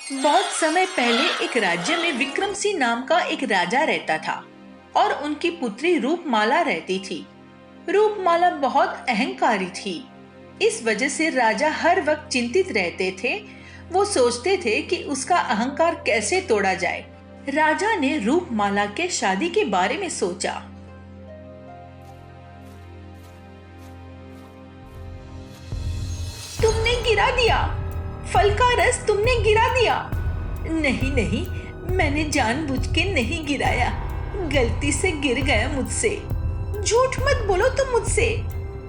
बहुत समय पहले एक राज्य में विक्रम सिंह नाम का एक राजा रहता था और उनकी पुत्री रूपमाला रहती थी। रूपमाला बहुत अहंकारी थी। इस वजह से राजा हर वक्त चिंतित रहते थे। वो सोचते थे कि उसका अहंकार कैसे तोड़ा जाए। राजा ने रूपमाला के शादी के बारे में सोचा। तुमने गिरा दिया, फल का रस तुमने गिरा दिया। नहीं नहीं, मैंने जानबूझ के नहीं गिराया, गलती से गिर गया मुझसे। झूठ मत बोलो तुम मुझसे।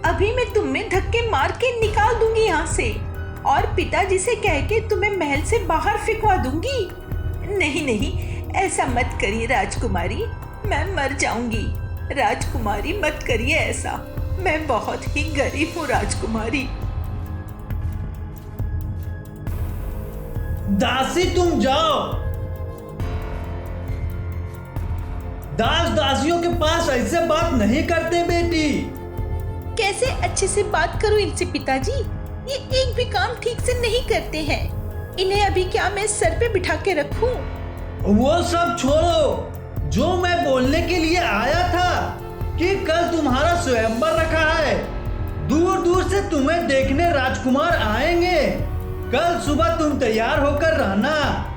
अभी मैं तुम्हें धक्के मार के निकाल दूंगी यहाँ से और पिताजी से कह के तुम्हें महल से बाहर फेंकवा दूंगी। नहीं नहीं, ऐसा मत करिए राजकुमारी, मैं मर जाऊंगी। राजकुमारी मत करिए ऐसा, मैं बहुत ही गरीब हूँ राजकुमारी। दासी तुम जाओ। दास दासियों के पास ऐसे बात नहीं करते बेटी। कैसे अच्छे से बात करूं इनसे पिताजी? ये एक भी काम ठीक से नहीं करते हैं। इन्हें अभी क्या मैं सर पे बिठा के रखूं? वो सब छोड़ो। जो मैं बोलने के लिए आया था कि कल तुम्हारा स्वयंवर रखा है। दूर दूर से तुम्हें देखने राजकुमार आएंगे। कल सुबह तुम तैयार होकर रहना।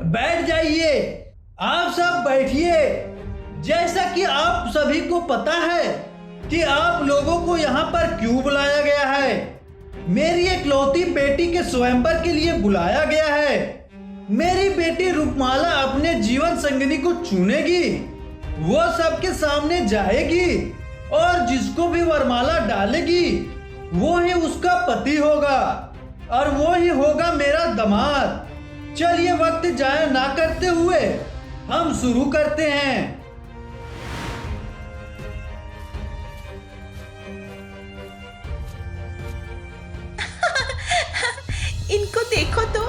बैठ जाइए, आप सब बैठिए। जैसा कि आप सभी को पता है कि आप लोगों को यहाँ पर क्यों बुलाया गया है। मेरी इकलौती बेटी के स्वयंवर के लिए बुलाया गया है। मेरी बेटी रूपमाला अपने जीवन संगिनी को चुनेगी। वो सबके सामने जाएगी और जिसको भी वरमाला डालेगी वो ही उसका पति होगा और वो ही होगा मेरा दामाद। चलिए वक्त जाया ना करते हुए हम शुरू करते हैं। इनको देखो तो,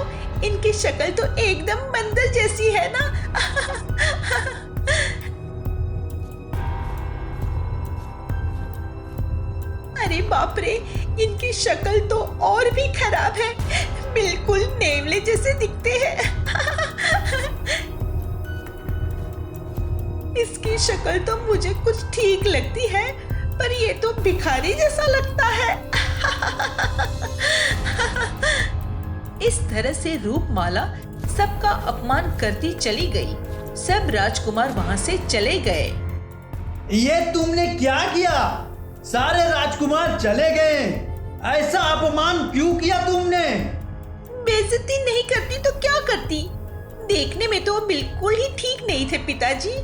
इनकी शक्ल तो एकदम बंदर जैसी है ना। अरे बाप रे, इनकी शक्ल तो और भी खराब है, बिल्कुल नेवले जैसे दिखते हैं। इसकी शक्ल तो मुझे कुछ ठीक लगती है, पर ये तो भिखारी जैसा लगता है। इस तरह से रूपमाला सबका अपमान करती चली गई। सब राजकुमार वहां से चले गए। ये तुमने क्या किया? सारे राजकुमार चले गए। ऐसा अपमान क्यों किया तुमने? बेइज्जती नहीं करती तो क्या करती? देखने में तो बिल्कुल ही ठीक नहीं थे पिताजी।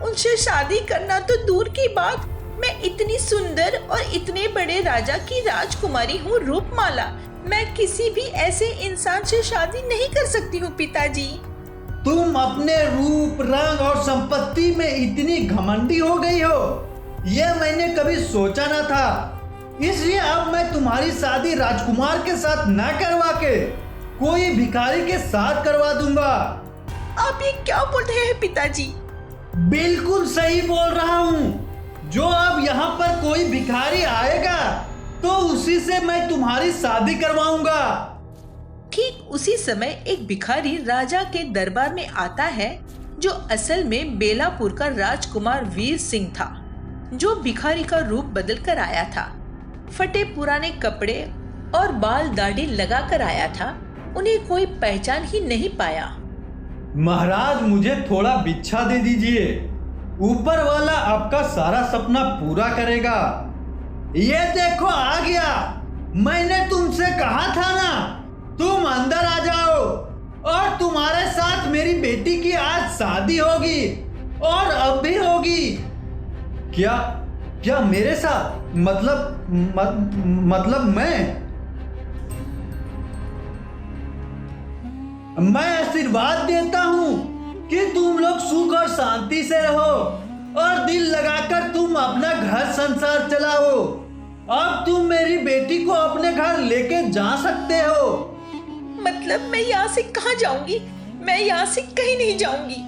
उनसे शादी करना तो दूर की बात, मैं इतनी सुंदर और इतने बड़े राजा की राजकुमारी हूँ रूपमाला। मैं किसी भी ऐसे इंसान से शादी नहीं कर सकती हूँ पिताजी। तुम अपने रूप, रंग और संपत्ति में इतनी घमंडी हो गई हो, यह मैंने कभी सोचा न था। इसलिए अब मैं तुम्हारी शादी राजकुमार के साथ न करवा के कोई भिखारी के साथ करवा दूंगा। आप ये क्या बोल रहे हैं पिताजी? बिल्कुल सही बोल रहा हूँ। जो अब यहाँ पर कोई भिखारी आएगा तो उसी से मैं तुम्हारी शादी करवाऊंगा। ठीक उसी समय एक भिखारी राजा के दरबार में आता है, जो असल में बेलापुर का राजकुमार वीर सिंह था, जो भिखारी का रूप बदल कर आया था। फटे पुराने कपड़े और बाल दाढ़ी लगा कर आया था। उन्हें कोई पहचान ही नहीं पाया। महाराज, मुझे थोड़ा भिक्षा दे दीजिए। ऊपर वाला आपका सारा सपना पूरा करेगा। ये देखो आ गया। मैंने तुमसे कहा था ना, तुम अंदर आ जाओ और तुम्हारे साथ मेरी बेटी की आज शादी होगी और अब भी होगी। क्या क्या मेरे साथ? मतलब मैं आशीर्वाद देता हूँ कि तुम लोग सुख और शांति से रहो और दिल लगाकर तुम अपना घर संसार चलाओ। अब तुम मेरी बेटी को अपने घर लेके जा सकते हो। मतलब मैं यहाँ से कहाँ जाऊंगी? मैं यहाँ से कहीं नहीं जाऊंगी।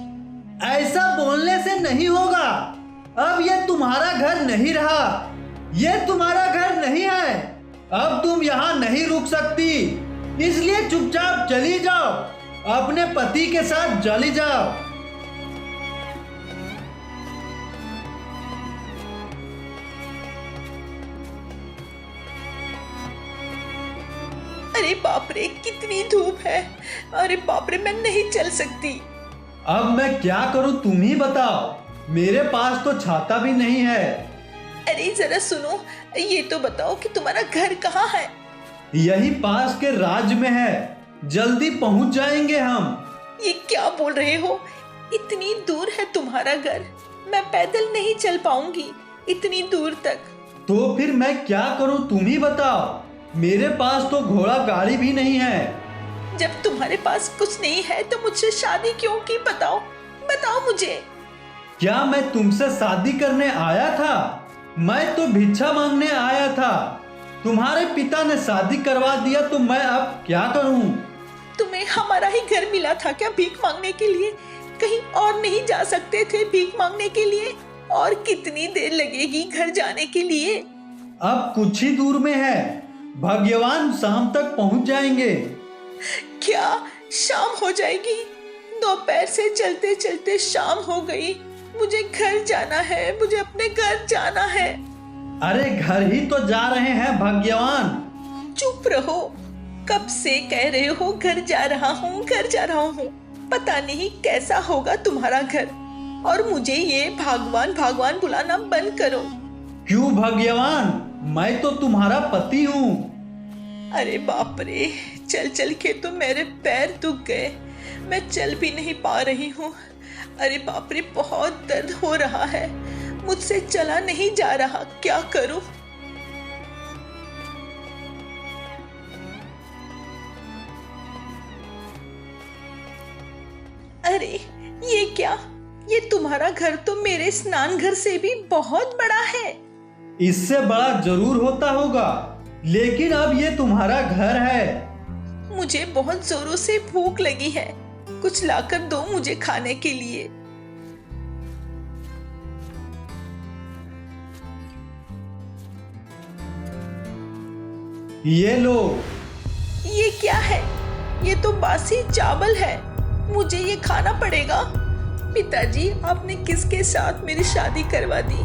ऐसा बोलने से नहीं होगा। अब ये तुम्हारा घर नहीं रहा, ये तुम्हारा घर नहीं है, अब तुम यहाँ नहीं रुक सकती, इसलिए चुपचाप चली जाओ, अपने पति के साथ चली जाओ। अरे बाप रे, कितनी धूप है। अरे बाप रे, मैं नहीं चल सकती। अब मैं क्या करूं, तुम ही बताओ। मेरे पास तो छाता भी नहीं है। अरे जरा सुनो, ये तो बताओ कि तुम्हारा घर कहाँ है? यही पास के राज्य में है, जल्दी पहुंच जाएंगे हम। ये क्या बोल रहे हो? इतनी दूर है तुम्हारा घर, मैं पैदल नहीं चल पाऊंगी इतनी दूर तक। तो फिर मैं क्या करूं, तुम ही बताओ। मेरे पास तो घोड़ा गाड़ी भी नहीं है। जब तुम्हारे पास कुछ नहीं है तो मुझसे शादी क्यों की? बताओ बताओ मुझे। क्या मैं तुमसे शादी करने आया था? मैं तो भिक्षा मांगने आया था। तुम्हारे पिता ने शादी करवा दिया तो मैं अब क्या करूं? तुम्हें हमारा ही घर मिला था क्या भीख मांगने के लिए? कहीं और नहीं जा सकते थे भीख मांगने के लिए? और कितनी देर लगेगी घर जाने के लिए? अब कुछ ही दूर में है, भाग्यवान शाम तक पहुंच जाएंगे। क्या शाम हो जाएगी? दोपहर से चलते चलते शाम हो गई। मुझे घर जाना है, मुझे अपने घर जाना है। अरे घर ही तो जा रहे हैं भाग्यवान। चुप रहो, कब से कह रहे हो घर जा रहा हूँ, घर जा रहा हूँ। पता नहीं कैसा होगा तुम्हारा घर। और मुझे ये भगवान भगवान बुलाना बंद करो। क्यों भाग्यवान, मैं तो तुम्हारा पति हूँ। अरे बाप रे, चल चल के तो मेरे पैर दुख गए, मैं चल भी नहीं पा रही हूँ। अरे बाप रे, बहुत दर्द हो रहा है, मुझसे चला नहीं जा रहा, क्या करूँ? अरे ये क्या? ये तुम्हारा घर तो मेरे स्नान घर से भी बहुत बड़ा है। इससे बड़ा जरूर होता होगा, लेकिन अब ये तुम्हारा घर है। मुझे बहुत जोरों से भूख लगी है, कुछ लाकर दो मुझे खाने के लिए। ये लो। ये क्या है? ये तो बासी चावल है, मुझे ये खाना पड़ेगा। पिताजी, आपने किसके साथ मेरी शादी करवा दी?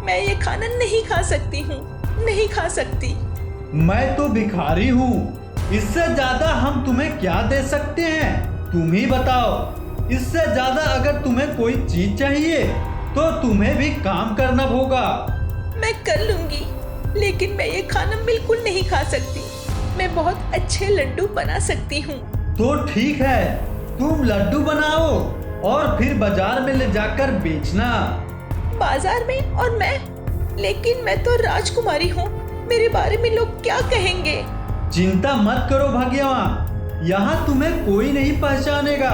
मैं ये खाना नहीं खा सकती हूँ, नहीं खा सकती। मैं तो भिखारी हूँ, इससे ज्यादा हम तुम्हें क्या दे सकते हैं, तुम ही बताओ। इससे ज्यादा अगर तुम्हें कोई चीज चाहिए तो तुम्हें भी काम करना होगा। मैं कर लूंगी, लेकिन मैं ये खाना बिल्कुल नहीं खा सकती। मैं बहुत अच्छे लड्डू बना सकती हूँ। तो ठीक है, तुम लड्डू बनाओ और फिर बाजार में ले जाकर बेचना। बाजार में? और मैं? लेकिन मैं तो राजकुमारी हूँ, मेरे बारे में लोग क्या कहेंगे? चिंता मत करो भाग्यवान, यहाँ तुम्हें कोई नहीं पहचानेगा।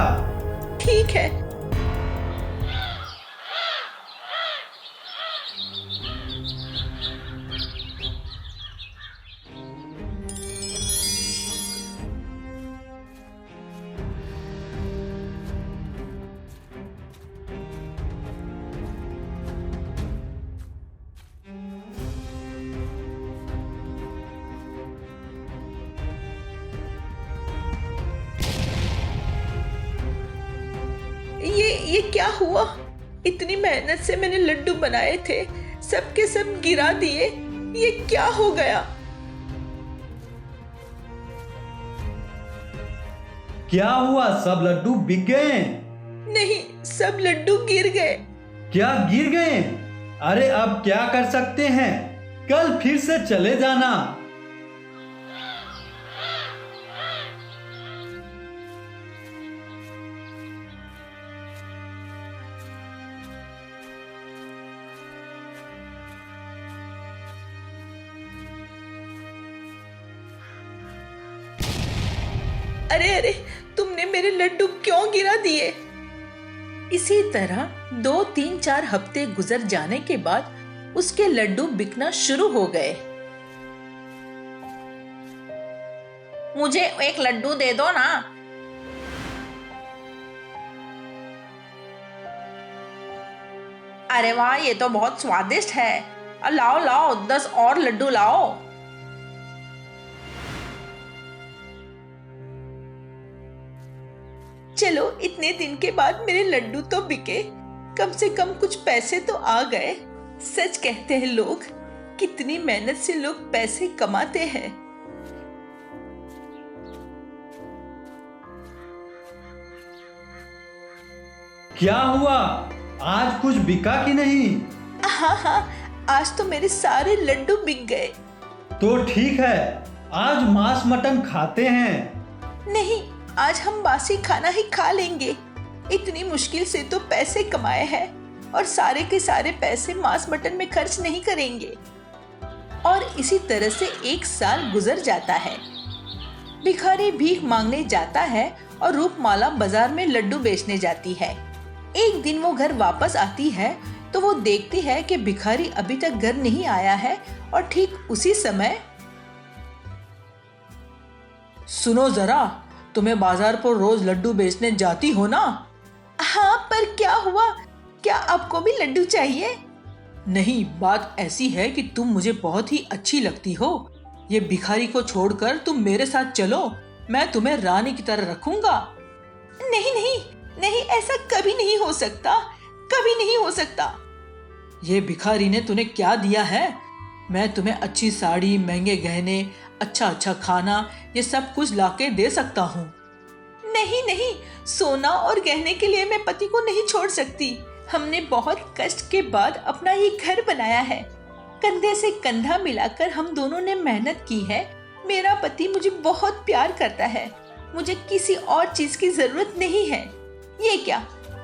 ठीक है। ये क्या हुआ? इतनी मेहनत से मैंने लड्डू बनाए थे, सब के सब गिरा दिए। ये क्या हो गया? क्या हुआ, सब लड्डू बिक गए? नहीं, सब लड्डू गिर गए। क्या गिर गए? अरे अब क्या कर सकते हैं, कल फिर से चले जाना। अरे अरे, तुमने मेरे लड्डू क्यों गिरा दिए? इसी तरह 2-3-4 हफ्ते गुजर जाने के बाद उसके लड्डू बिकना शुरू हो गए। मुझे एक लड्डू दे दो ना। अरे वाह, ये तो बहुत स्वादिष्ट है। लाओ लाओ, 10 और लड्डू लाओ। चलो इतने दिन के बाद मेरे लड्डू तो बिके, कम से कम कुछ पैसे तो आ गए। सच कहते हैं लोग, कितनी मेहनत से लोग पैसे कमाते हैं। क्या हुआ, आज कुछ बिका कि नहीं? हाँ हाँ, आज तो मेरे सारे लड्डू बिक गए। तो ठीक है, आज मांस मटन खाते हैं। नहीं, आज हम बासी खाना ही खा लेंगे। इतनी मुश्किल से तो पैसे कमाए हैं और सारे के सारे पैसे मांस मटन में खर्च नहीं करेंगे। और इसी तरह से 1 साल गुजर जाता है। भिखारी भीख मांगने जाता है और रूपमाला बाजार में लड्डू बेचने जाती है। एक दिन वो घर वापस आती है तो वो देखती है कि भिखारी अभी तक घर नहीं आया है। और ठीक उसी समय, सुनो जरा, तुम्हें बाजार पर रोज लड्डू बेचने जाती हो ना? हाँ, पर क्या हुआ? क्या आपको भी लड्डू चाहिए? नहीं, बात ऐसी है कि तुम मुझे बहुत ही अच्छी लगती हो। ये भिखारी को छोड़कर तुम मेरे साथ चलो, मैं तुम्हें रानी की तरह रखूंगा। नहीं नहीं नहीं, ऐसा कभी नहीं हो सकता, कभी नहीं हो सकता। ये भिखारी ने तुम्हें क्या दिया है? मैं तुम्हें अच्छी साड़ी, महंगे गहने, अच्छा अच्छा खाना, ये सब कुछ लाके दे सकता हूँ। नहीं नहीं, सोना और गहने के लिए मैं पति को नहीं छोड़ सकती। हमने बहुत कष्ट के बाद अपना ये घर बनाया है। कंधे से कंधा मिलाकर हम दोनों ने मेहनत की है। मेरा पति मुझे बहुत प्यार करता है। मुझे किसी और चीज की जरूरत नहीं है। ये क्या,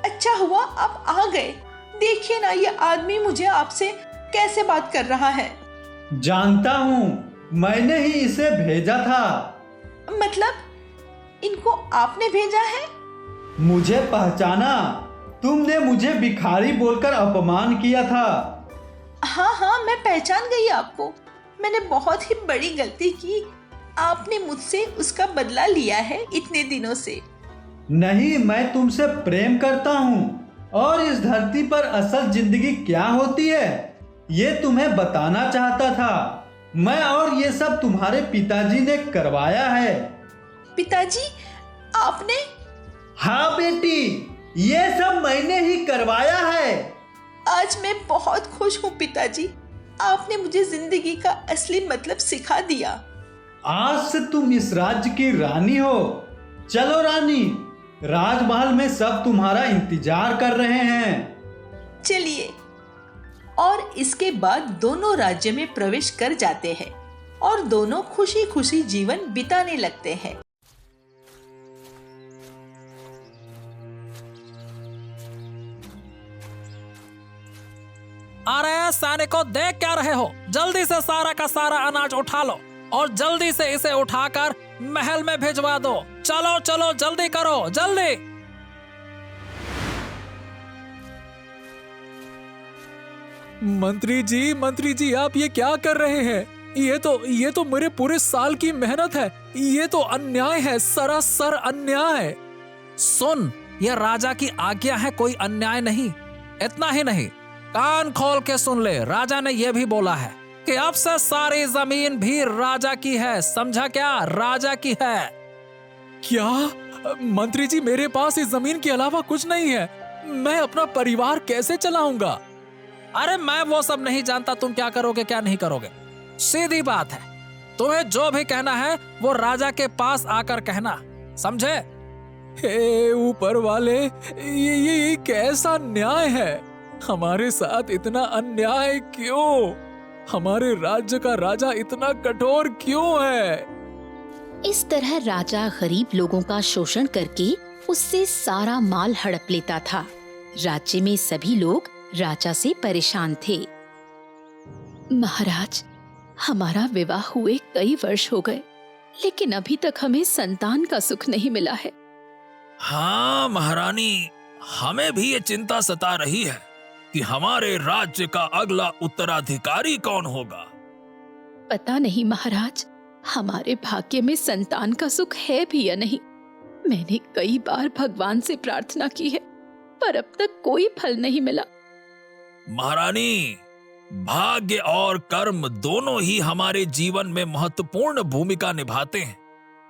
अच्छा हुआ आप आ गए। देखिए ना, ये आदमी मुझे आपसे कैसे बात कर रहा है। जानता हूँ, मैंने ही इसे भेजा था। मतलब इनको आपने भेजा है? मुझे पहचाना? तुमने मुझे भिखारी बोलकर अपमान किया था। हाँ हाँ, मैं पहचान गई आपको। मैंने बहुत ही बड़ी गलती की। आपने मुझसे उसका बदला लिया है इतने दिनों से। नहीं, मैं तुमसे प्रेम करता हूँ और इस धरती पर असल जिंदगी क्या होती है ये तुम्हें बताना चाहता था मैं। और ये सब तुम्हारे पिताजी ने करवाया है। पिताजी, आपने? हाँ बेटी, ये सब मैंने ही करवाया है। आज मैं बहुत खुश हूँ पिताजी। आपने मुझे जिंदगी का असली मतलब सिखा दिया। आज से तुम इस राज्य की रानी हो। चलो रानी, राजमहल में सब तुम्हारा इंतजार कर रहे हैं। चलिए। और इसके बाद दोनों राज्य में प्रवेश कर जाते हैं और दोनों खुशी खुशी जीवन बिताने लगते हैं। अरे सैनिकों, देख क्या रहे हो? जल्दी से सारा का सारा अनाज उठा लो और जल्दी से इसे उठाकर महल में भिजवा दो। चलो चलो, जल्दी करो, जल्दी। मंत्री जी, आप ये क्या कर रहे हैं? ये तो मेरे पूरे साल की मेहनत है। ये तो अन्याय है, सरासर अन्याय। सुन, ये राजा की आज्ञा है, कोई अन्याय नहीं। इतना ही नहीं, कान खोल के सुन ले, राजा ने यह भी बोला है कि अब से सारी जमीन भी राजा की है। समझा क्या? राजा की है। क्या? मंत्री जी, मेरे पास इस जमीन के अलावा कुछ नहीं है। मैं अपना परिवार कैसे चलाऊंगा? अरे मैं वो सब नहीं जानता, तुम क्या करोगे क्या नहीं करोगे। सीधी बात है, तुम्हें जो भी कहना है वो राजा के पास आकर कहना, समझे? हे ऊपर वाले, ये कैसा न्याय है? हमारे साथ इतना अन्याय क्यों? हमारे राज्य का राजा इतना कठोर क्यों है? इस तरह राजा गरीब लोगों का शोषण करके उससे सारा माल हड़प लेता था। राज्य में सभी लोग राजा से परेशान थे। महाराज, हमारा विवाह हुए कई वर्ष हो गए, लेकिन अभी तक हमें संतान का सुख नहीं मिला है। हाँ महारानी, हमें भी ये चिंता सता रही है कि हमारे राज्य का अगला उत्तराधिकारी कौन होगा। पता नहीं महाराज, हमारे भाग्य में संतान का सुख है भी या नहीं। मैंने कई बार भगवान से प्रार्थना की है, पर अब तक कोई फल नहीं मिला। महारानी, भाग्य और कर्म दोनों ही हमारे जीवन में महत्वपूर्ण भूमिका निभाते हैं।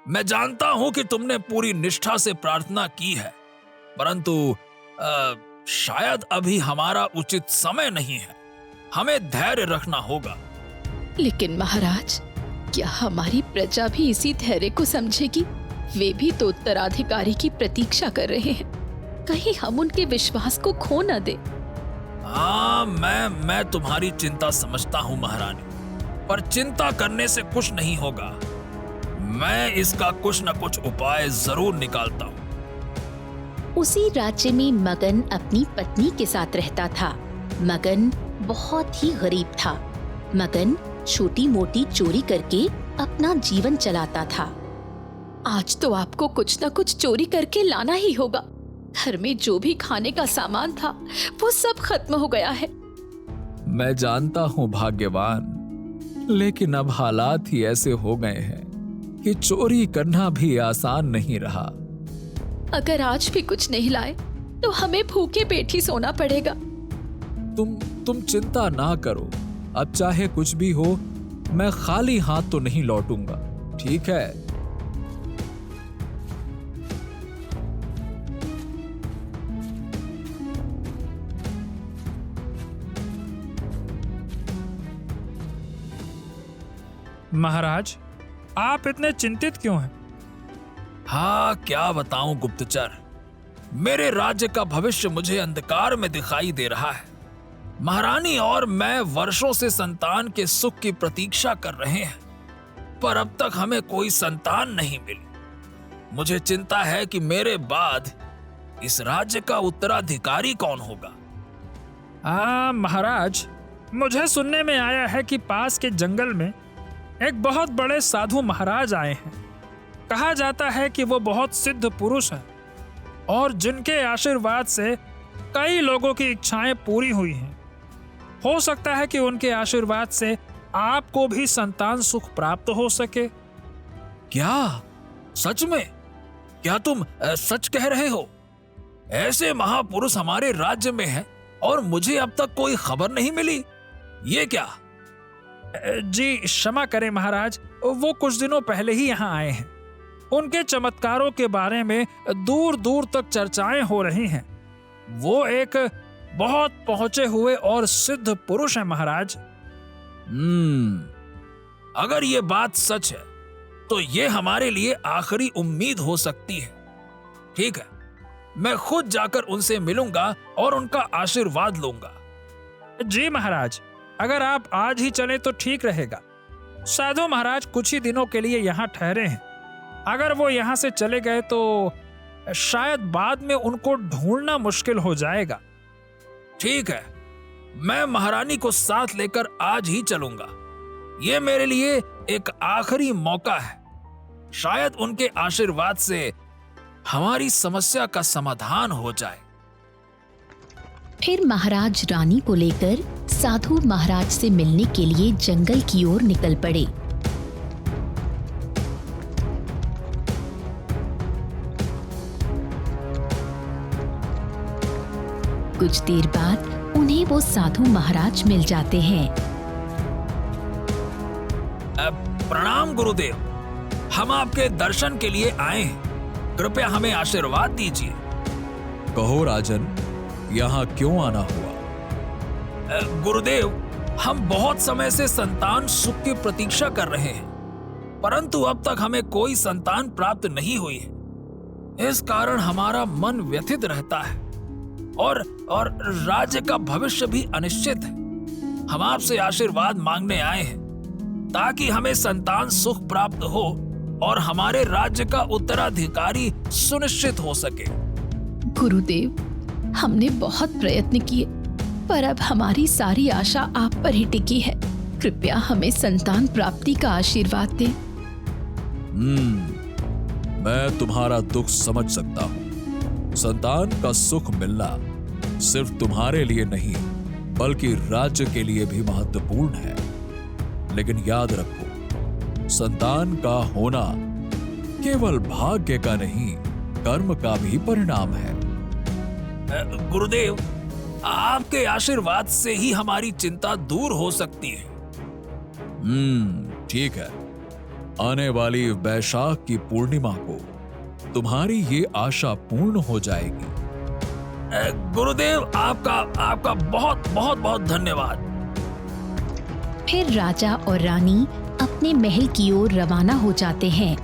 मैं जानता हूं कि तुमने पूरी निष्ठा से प्रार्थना की है, परंतु शायद अभी हमारा उचित समय नहीं है। हमें धैर्य रखना होगा। लेकिन महाराज, क्या हमारी प्रजा भी इसी धैर्य को समझेगी? वे भी तो उत्तराधिकारी की प्रतीक्षा कर रहे हैं। कहीं हम उनके विश्वास को खो न दे। हाँ, मैं तुम्हारी चिंता समझता हूँ महारानी, पर चिंता करने से कुछ नहीं होगा। मैं इसका कुछ न कुछ उपाय जरूर निकालता हूँ। उसी राज्य में मगन अपनी पत्नी के साथ रहता था। मगन बहुत ही गरीब था। मगन छोटी मोटी चोरी करके अपना जीवन चलाता था। आज तो आपको कुछ न कुछ चोरी करके लाना ही होगा। घर में जो भी खाने का सामान था वो सब खत्म हो गया है। मैं जानता हूँ भाग्यवान, लेकिन अब हालात ही ऐसे हो गए हैं कि चोरी करना भी आसान नहीं रहा। अगर आज भी कुछ नहीं लाए तो हमें भूखे पेट ही सोना पड़ेगा। तुम चिंता ना करो। अब चाहे कुछ भी हो, मैं खाली हाथ तो नहीं लौटूंगा, ठीक है? महाराज, आप इतने चिंतित क्यों हैं? हाँ, क्या बताऊं गुप्तचर, मेरे राज्य का भविष्य मुझे अंधकार में दिखाई दे रहा है। महारानी और मैं वर्षों से संतान के सुख की प्रतीक्षा कर रहे हैं, पर अब तक हमें कोई संतान नहीं मिली। मुझे चिंता है कि मेरे बाद इस राज्य का उत्तराधिकारी कौन होगा। महाराज, मुझे सुनने में आया है कि पास के जंगल में एक बहुत बड़े साधु महाराज आए हैं। कहा जाता है कि वो बहुत सिद्ध पुरुष हैं और जिनके आशीर्वाद से कई लोगों की इच्छाएं पूरी हुई हैं। हो सकता है कि उनके आशीर्वाद से आपको भी संतान सुख प्राप्त हो सके। क्या सच में? क्या तुम सच कह रहे हो? ऐसे महापुरुष हमारे राज्य में हैं और मुझे अब तक कोई खबर नहीं मिली। ये क्या? जी क्षमा करें महाराज, वो कुछ दिनों पहले ही यहाँ आए हैं। उनके चमत्कारों के बारे में दूर दूर तक चर्चाएं हो रही हैं। वो एक बहुत पहुंचे हुए और सिद्ध पुरुष हैं महाराज। अगर ये बात सच है तो ये हमारे लिए आखिरी उम्मीद हो सकती है। ठीक है, मैं खुद जाकर उनसे मिलूंगा और उनका आशीर्वाद लूंगा। जी महाराज, अगर आप आज ही चलें तो ठीक रहेगा। साधु महाराज कुछ ही दिनों के लिए यहाँ ठहरे हैं। अगर वो यहाँ से चले गए तो शायद बाद में उनको ढूंढना मुश्किल हो जाएगा। ठीक है, मैं महारानी को साथ लेकर आज ही चलूंगा। ये मेरे लिए एक आखिरी मौका है। शायद उनके आशीर्वाद से हमारी समस्या का समाधान हो जाए। फिर महाराज रानी को लेकर साधु महाराज से मिलने के लिए जंगल की ओर निकल पड़े। कुछ देर बाद उन्हें वो साधु महाराज मिल जाते हैं। प्रणाम गुरुदेव, हम आपके दर्शन के लिए आए हैं। कृपया हमें आशीर्वाद दीजिए। कहो राजन, यहाँ क्यों आना हुआ? गुरुदेव, हम बहुत समय से संतान सुख की प्रतीक्षा कर रहे हैं, परंतु अब तक हमें कोई संतान प्राप्त नहीं हुई है। इस कारण हमारा मन व्यथित रहता है और राज्य का भविष्य भी अनिश्चित है। हम आपसे आशीर्वाद मांगने आए हैं ताकि हमें संतान सुख प्राप्त हो और हमारे राज्य का उत्तराधिकारी सुनिश्चित हो सके। गुरुदेव, हमने बहुत प्रयत्न किए, पर अब हमारी सारी आशा आप पर ही टिकी है। कृपया हमें संतान प्राप्ति का आशीर्वाद दें। मैं तुम्हारा दुख समझ सकता हूँ। संतान का सुख मिलना सिर्फ तुम्हारे लिए नहीं, बल्कि राज्य के लिए भी महत्वपूर्ण है। लेकिन याद रखो, संतान का होना केवल भाग्य का नहीं, कर्म का भी परिणाम है। गुरुदेव, आपके आशीर्वाद से ही हमारी चिंता दूर हो सकती है। ठीक है, आने वाली वैशाख की पूर्णिमा को तुम्हारी ये आशा पूर्ण हो जाएगी। गुरुदेव, आपका बहुत बहुत बहुत धन्यवाद। फिर राजा और रानी अपने महल की ओर रवाना हो जाते हैं।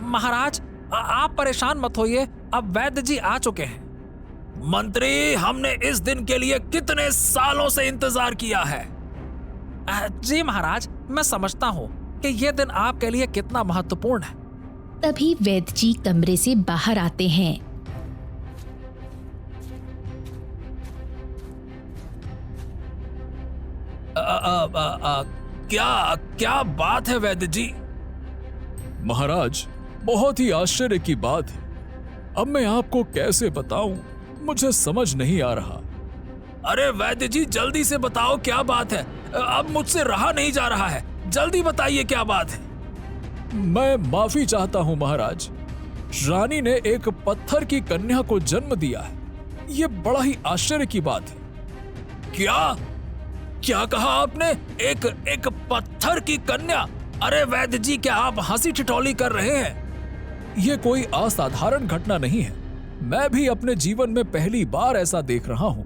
महाराज, आप परेशान मत होइए, अब वैद्य जी आ चुके हैं। मंत्री, हमने इस दिन के लिए कितने सालों से इंतजार किया है। जी महाराज, मैं समझता हूँ कि यह दिन आपके लिए कितना महत्वपूर्ण है। तभी वैद्य जी कमरे से बाहर आते हैं। क्या बात है वैद्य जी? महाराज, बहुत ही आश्चर्य की बात है। अब मैं आपको कैसे बताऊं, मुझे समझ नहीं आ रहा। अरे वैद्य जी, जल्दी से बताओ क्या बात है। अब मुझसे रहा नहीं जा रहा है, जल्दी बताइए क्या बात है। मैं माफी चाहता हूं महाराज। रानी ने एक पत्थर की कन्या को जन्म दिया है। ये बड़ा ही आश्चर्य की बात है। क्या कहा आपने? एक पत्थर की कन्या? अरे वैद्य जी, क्या आप हंसी ठिठोली कर रहे हैं? ये कोई असाधारण घटना नहीं है। मैं भी अपने जीवन में पहली बार ऐसा देख रहा हूं।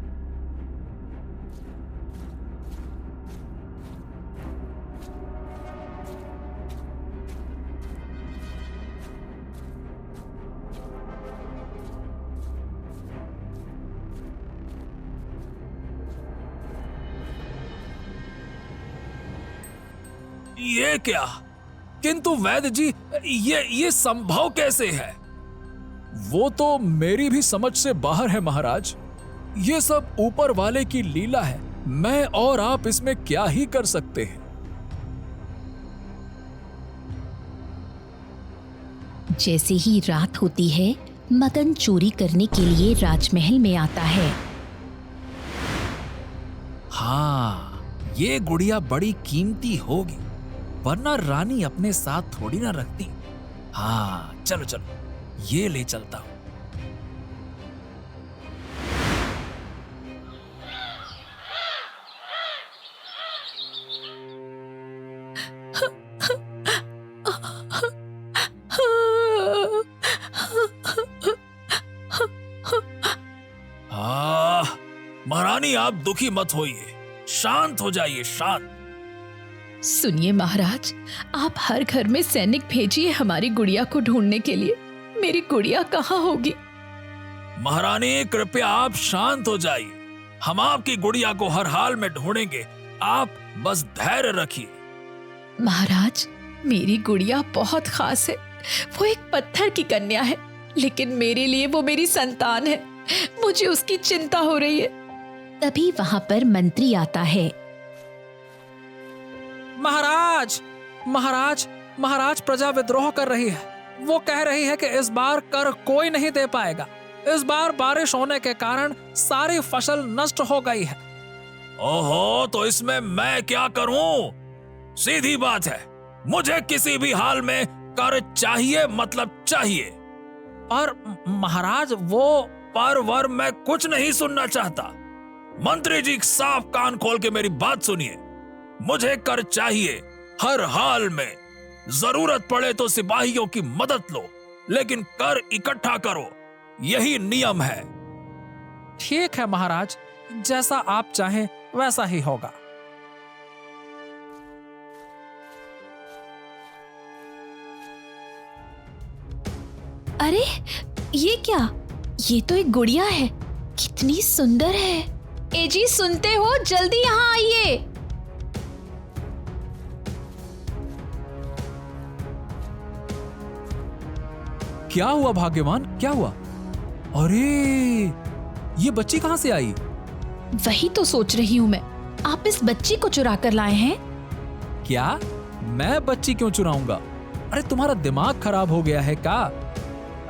ये क्या? किंतु वैद्य जी, ये संभव कैसे है? वो तो मेरी भी समझ से बाहर है महाराज। ये सब ऊपर वाले की लीला है। मैं और आप इसमें क्या ही कर सकते हैं। जैसे ही रात होती है, मदन चोरी करने के लिए राजमहल में आता है। हाँ, ये गुड़िया बड़ी कीमती होगी, वरना रानी अपने साथ थोड़ी ना रखती। हाँ, चलो चलो, ये ले चलता हूं। महारानी, आप दुखी मत होइए, शांत हो जाइए, शांत। सुनिए महाराज, आप हर घर में सैनिक भेजिए हमारी गुड़िया को ढूंढने के लिए। मेरी गुड़िया कहाँ होगी? महारानी, कृपया आप शांत हो जाइए। हम आपकी गुड़िया को हर हाल में ढूंढेंगे, आप बस धैर्य रखिए। महाराज, मेरी गुड़िया बहुत खास है। वो एक पत्थर की कन्या है, लेकिन मेरे लिए वो मेरी संतान है। मुझे उसकी चिंता हो रही है। तभी वहां पर मंत्री आता है। महाराज, महाराज, महाराज, प्रजा विद्रोह कर रही है। वो कह रही है कि इस बार कर कोई नहीं दे पाएगा। इस बार बारिश होने के कारण सारी फसल नष्ट हो गई है। ओहो, तो इसमें मैं क्या करूं? सीधी बात है, मुझे किसी भी हाल में कर चाहिए, मतलब चाहिए। पर महाराज, वो पर मैं कुछ नहीं सुनना चाहता। मंत्री जी, साफ कान खोल के मेरी बात सुनिए। मुझे कर चाहिए हर हाल में। जरूरत पड़े तो सिपाहियों की मदद लो, लेकिन कर इकट्ठा करो, यही नियम है। ठीक है महाराज, जैसा आप चाहें वैसा ही होगा। अरे ये क्या? ये तो एक गुड़िया है, कितनी सुंदर है। ए जी, सुनते हो? जल्दी यहाँ आइए। क्या हुआ भाग्यवान, क्या हुआ? अरे, ये बच्ची कहां से आई? वही तो सोच रही हूँ मैं। आप इस बच्ची को चुरा कर लाए हैं? क्या? मैं बच्ची क्यों चुराऊंगा? अरे तुम्हारा दिमाग खराब हो गया है क्या?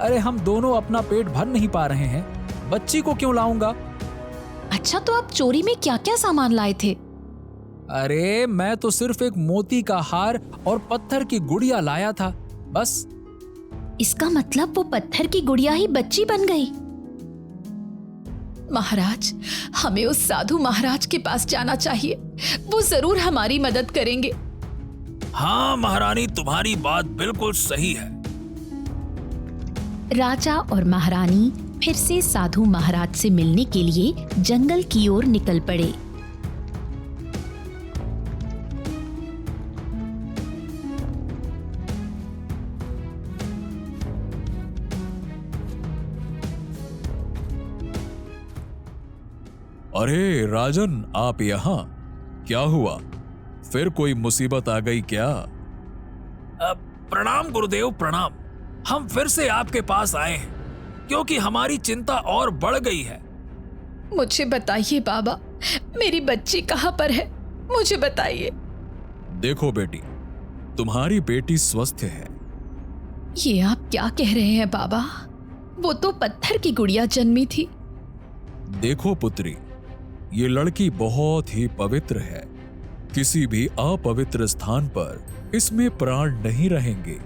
अरे हम दोनों अपना पेट भर नहीं पा रहे हैं, बच्ची को क्यों लाऊंगा? अच्छा, तो आप चोरी में क्या क्या सामान लाए थे? अरे मैं तो सिर्फ एक मोती का हार और पत्थर की गुड़िया लाया था, बस। इसका मतलब वो पत्थर की गुड़िया ही बच्ची बन गई। महाराज, हमें उस साधु महाराज के पास जाना चाहिए, वो जरूर हमारी मदद करेंगे। हाँ महारानी, तुम्हारी बात बिल्कुल सही है। राजा और महारानी फिर से साधु महाराज से मिलने के लिए जंगल की ओर निकल पड़े। अरे राजन, आप यहाँ? क्या हुआ? फिर कोई मुसीबत आ गई क्या? प्रणाम गुरुदेव, प्रणाम। हम फिर से आपके पास आए हैं क्योंकि हमारी चिंता और बढ़ गई है। मुझे बताइए बाबा, मेरी बच्ची कहाँ पर है? मुझे बताइए। देखो बेटी, तुम्हारी बेटी स्वस्थ है। ये आप क्या कह रहे हैं बाबा? वो तो पत्थर की गुड़िया जन्मी थी। देखो पुत्री, ये लड़की बहुत ही पवित्र है। किसी भी अपवित्र स्थान पर इसमें प्राण नहीं रहेंगे।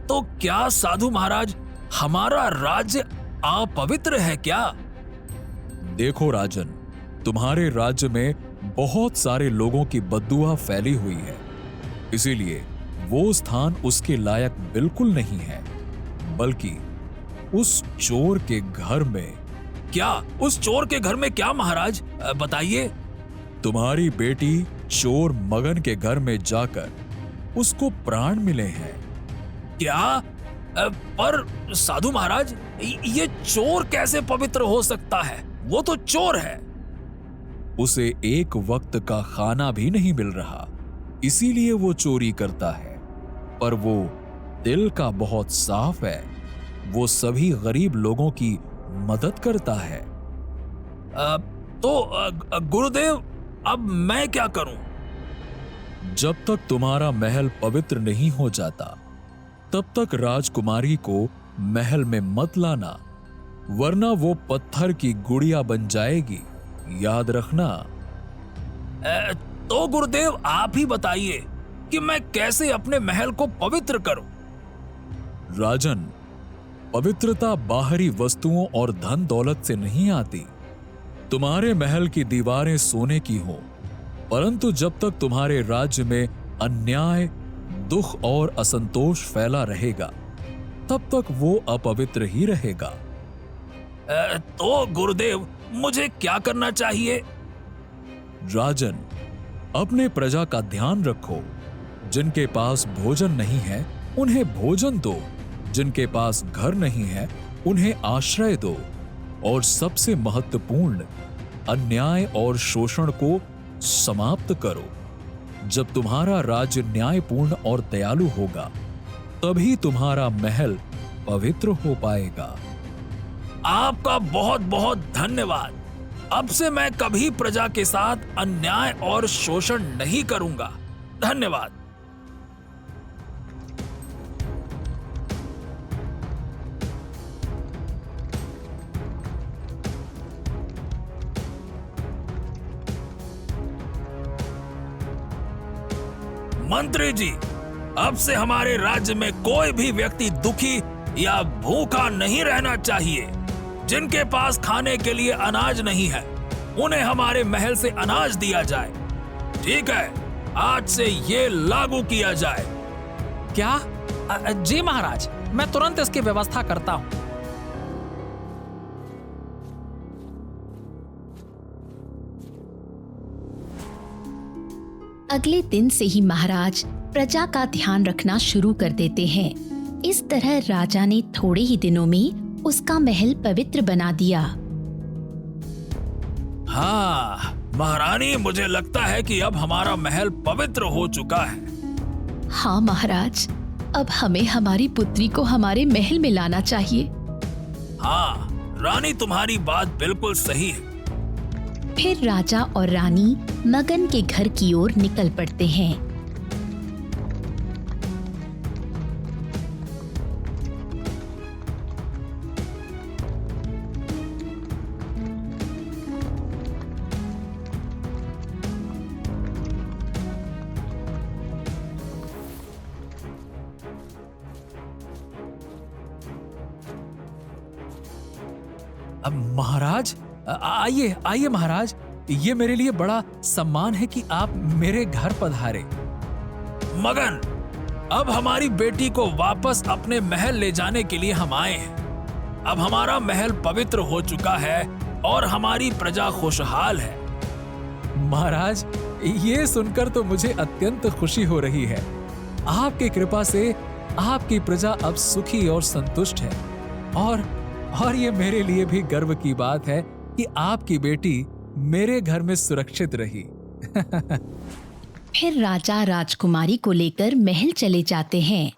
तो क्या साधु महाराज, हमारा राज्य अपवित्र है क्या? देखो राजन, तुम्हारे राज्य में बहुत सारे लोगों की बद्दुआ फैली हुई है, इसीलिए वो स्थान उसके लायक बिल्कुल नहीं है। बल्कि उस चोर के घर में। क्या उस चोर के घर में क्या महाराज, बताइए। तुम्हारी बेटी चोर मगन के घर में जाकर उसको प्राण मिले हैं। क्या? पर साधु महाराज, ये चोर कैसे पवित्र हो सकता है? वो तो चोर है। उसे एक वक्त का खाना भी नहीं मिल रहा, इसीलिए वो चोरी करता है। पर वो दिल का बहुत साफ है, वो सभी गरीब लोगों की मदद करता है। तो गुरुदेव, अब मैं क्या करूं? जब तक तुम्हारा महल पवित्र नहीं हो जाता, तब तक राजकुमारी को महल में मत लाना, वरना वो पत्थर की गुड़िया बन जाएगी, याद रखना। तो गुरुदेव, आप ही बताइए कि मैं कैसे अपने महल को पवित्र करूं। राजन, पवित्रता बाहरी वस्तुओं और धन दौलत से नहीं आती। तुम्हारे महल की दीवारें सोने की हो, परंतु जब तक तुम्हारे राज्य में अन्याय, दुख और असंतोष फैला रहेगा, तब तक वो अपवित्र ही रहेगा। तो गुरुदेव, मुझे क्या करना चाहिए? राजन, अपने प्रजा का ध्यान रखो। जिनके पास भोजन नहीं है, उन्हें भोजन दो। जिनके पास घर नहीं है, उन्हें आश्रय दो। और सबसे महत्वपूर्ण, अन्याय और शोषण को समाप्त करो। जब तुम्हारा राज्य न्यायपूर्ण और दयालु होगा, तभी तुम्हारा महल पवित्र हो पाएगा। आपका बहुत बहुत धन्यवाद। अब से मैं कभी प्रजा के साथ अन्याय और शोषण नहीं करूंगा। धन्यवाद। मंत्री जी, अब से हमारे राज्य में कोई भी व्यक्ति दुखी या भूखा नहीं रहना चाहिए। जिनके पास खाने के लिए अनाज नहीं है, उन्हें हमारे महल से अनाज दिया जाए। ठीक है, आज से ये लागू किया जाए। क्या? जी महाराज, मैं तुरंत इसकी व्यवस्था करता हूं। अगले दिन से ही महाराज प्रजा का ध्यान रखना शुरू कर देते हैं। इस तरह राजा ने थोड़े ही दिनों में उसका महल पवित्र बना दिया। हाँ महारानी, मुझे लगता है कि अब हमारा महल पवित्र हो चुका है। हाँ महाराज, अब हमें हमारी पुत्री को हमारे महल में लाना चाहिए। हाँ रानी, तुम्हारी बात बिल्कुल सही है। फिर राजा और रानी मगन के घर की ओर निकल पड़ते हैं। अब महाराज, आइए आइए महाराज, ये मेरे लिए बड़ा सम्मान है कि आप मेरे घर पधारे। मगन, अब हमारी बेटी को वापस अपने महल ले जाने के लिए हम आए हैं। अब हमारा महल पवित्र हो चुका है और हमारी प्रजा खुशहाल है। महाराज, ये सुनकर तो मुझे अत्यंत खुशी हो रही है। आपकी कृपा से आपकी प्रजा अब सुखी और संतुष्ट है, और ये मेरे लिए भी गर्व की बात है कि आपकी बेटी मेरे घर में सुरक्षित रही। फिर राजा राजकुमारी को लेकर महल चले जाते हैं।